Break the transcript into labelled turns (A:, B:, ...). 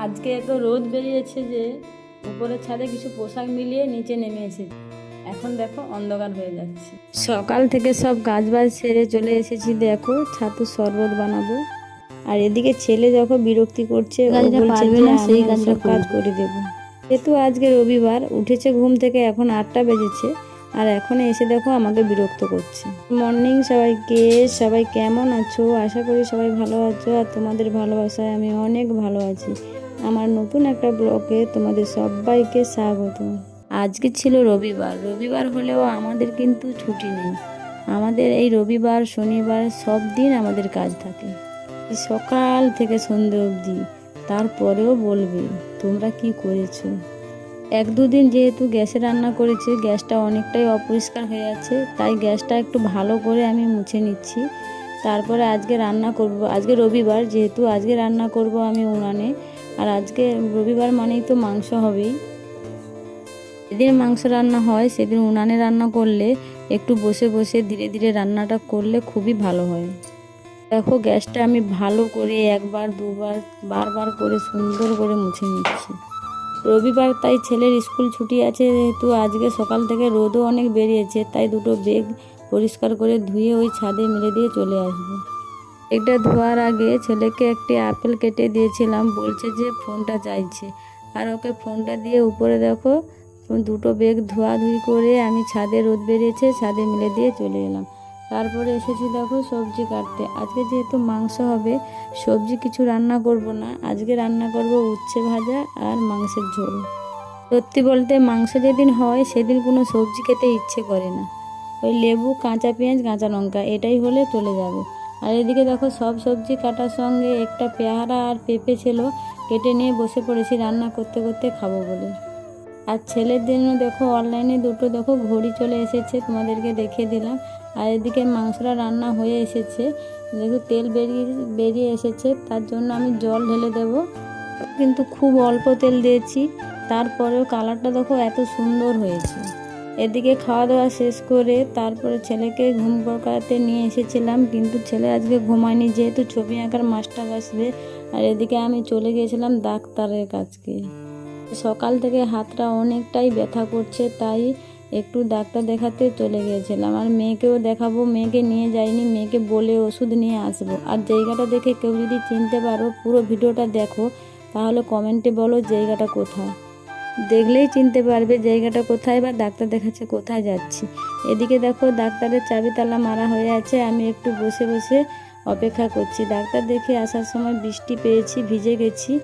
A: আজকে এত রোদ বেরিয়েছে যে উপরের ছাদে কিছু পোশাক মিলিয়ে নিচে নেমে এসেছি। এখন দেখো অন্ধকার হয়ে যাচ্ছে। সকাল থেকে সব কাজবাজ সেরে চলে এসেছি, দেখো ছাতু শরবত বানাবো। আর এদিকে ছেলে দেখো বিরক্তি করছে, ও বলছে যে আমি সব কাজ করে দেবো। যেহেতু আজকে রবিবার, উঠেছে ঘুম থেকে, এখন 8টা বেজেছে, আর এখন এসে দেখো আমাকে বিরক্ত করছে। মর্নিং সবাইকে, সবাই কেমন আছো? আশা করি সবাই ভালো আছো, আর তোমাদের ভালোবাসায় আমি অনেক ভালো আছি। আমার নতুন একটা ব্লগে তোমাদের সবাইকে স্বাগত। আজকে ছিল রবিবার, রবিবার হলেও আমাদের কিন্তু ছুটি নেই। আমাদের এই রবিবার শনিবার সব দিন আমাদের কাজ থাকে, সকাল থেকে সন্ধ্যে অবধি। তারপরেও বলবে তোমরা কি করেছো। 1-2 দিন যেহেতু গ্যাসে রান্না করেছি, গ্যাসটা অনেকটাই অপরিষ্কার হয়ে আছে, তাই গ্যাসটা একটু ভালো করে আমি মুছে নিচ্ছি। তারপরে আজকে রান্না করব। আজকে রবিবার যেহেতু আজকে রান্না করব আমি উনানে। আর আজকে রবিবার মানেই তো মাংস হবেই। যেদিন মাংস রান্না হয় সেদিন উনানে রান্না করলে একটু বসে বসে ধীরে ধীরে রান্নাটা করলে খুবই ভালো হয়। দেখো গ্যাসটা আমি ভালো করে একবার দুবার বারবার করে সুন্দর করে মুছে নিচ্ছি। রবিবার তাই ছেলের স্কুল ছুটি আছে, যেহেতু আজকে সকাল থেকে রোদও অনেক বেরিয়েছে, তাই দুটো বেগ পরিষ্কার করে ধুয়ে ওই ছাদে মেলে দিয়ে চলে আসবো। এটা ধোয়ার আগে ছেলেকে একটি আপেল কেটে দিয়েছিলাম, বলছে যে ফোনটা চাইছে, আর ওকে ফোনটা দিয়ে উপরে দেখো দুটো বেগ ধোয়াধুয়ি করে আমি ছাদে, রোদ বেরিয়েছে, ছাদে মেলে দিয়ে চলে এলাম। তারপরে এসেছি দেখো সবজি কাটতে। আজকে যেহেতু মাংস হবে, সবজি কিছু রান্না করব না, আজকে রান্না করব উচ্ছে ভাজা আর মাংসের ঝোল। সত্যি বলতে মাংস যেদিন হয় সেদিন কোনো সবজি খেতে ইচ্ছে করে না, ওই লেবু, কাঁচা পেঁয়াজ, কাঁচা লঙ্কা এটাই হলে চলে যাবে। আর এদিকে দেখো সব সবজি কাটার সঙ্গে একটা পেয়ারা আর পেঁপে ছিল, কেটে নিয়ে বসে পড়েছি রান্না করতে করতে খাবো বলে। আর ছেলের জন্য দেখো অনলাইনে দুটো দেখো ঘড়ি চলে এসেছে, তোমাদেরকে দেখিয়ে দিলাম। আর এদিকে মাংসটা রান্না হয়ে এসেছে, দেখো তেল বেরিয়ে এসেছে, তার জন্য আমি জল ঢেলে দেব। কিন্তু খুব অল্প তেল দিয়েছি, তারপরেও কালারটা দেখো এত সুন্দর হয়েছে। এদিকে খাওয়া দাওয়া শেষ করে তারপরে ছেলেকে ঘুম পাড়াতে নিয়ে এসেছিলাম, কিন্তু ছেলে আজকে ঘুমায়নি, যেহেতু ছবি আঁকার মাস্টার আসবে। আর এদিকে আমি চলে গিয়েছিলাম ডাক্তারের কাছে। সকাল থেকে হাতটা অনেকটাই ব্যথা করছে, তাই একটু ডাক্তার দেখাতে চলে গিয়েছিলাম। আর মেয়েকেও দেখাবো, মেয়েকে নিয়ে যাইনি, মেয়েকে বলে ওষুধ নিয়ে আসবো। আর জায়গাটা দেখে কেউ যদি চিনতে পারো, পুরো ভিডিওটা দেখো, তাহলে কমেন্টে বলো জায়গাটা কোথায়। দেখলেই চিনতে পারবে জায়গাটা কোথায় বা ডাক্তার দেখাচ্ছে কোথায় যাচ্ছি। এদিকে দেখো ডাক্তারের চাবি তালা মারা হয়ে আছে, আমি একটু বসে বসে অপেক্ষা করছি। ডাক্তার দেখে আসার সময় বৃষ্টি পেয়েছি, ভিজে গেছি।